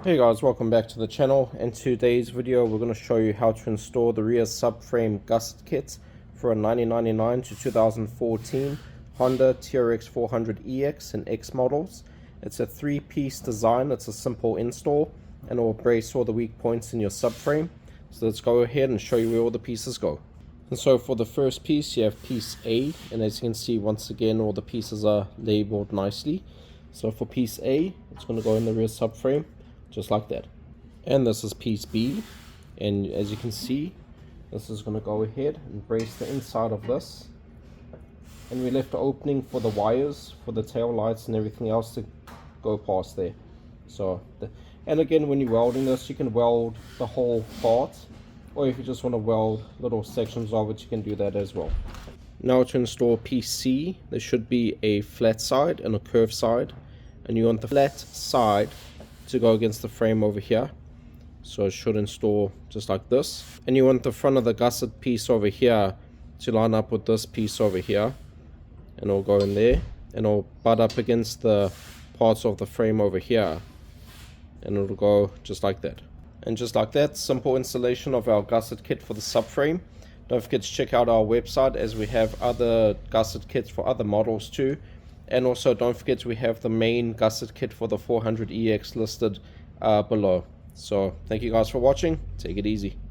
Hey guys, welcome back to the channel. In today's video we're going to show you how to install the rear subframe gusset kit for a 1999 to 2014 Honda trx400ex and X models. It's a 3-piece design. It's a simple install and it will brace all the weak points in your subframe. So let's go ahead and show you where all the pieces go. And so for the first piece you have piece A, and as you can see, once again all the pieces are labeled nicely. So for piece A, it's going to go in the rear subframe just like that. And this is piece B, and as you can see, this is going to go ahead and brace the inside of this, and we left an opening for the wires for the tail lights and everything else to go past there. So and again, when you're welding this, you can weld the whole part, or if you just want to weld little sections of it, you can do that as well. Now to install piece C, there should be a flat side and a curved side, and you want the flat side to go against the frame over here, so it should install just like this. And you want the front of the gusset piece over here to line up with this piece over here, and it'll go in there and it'll butt up against the parts of the frame over here, and it'll go just like that. And just like that, simple installation of our gusset kit for the subframe. Don't forget to check out our website, as we have other gusset kits for other models too. And also don't forget, we have the main gusset kit for the 400ex listed below. So thank you guys for watching. Take it easy.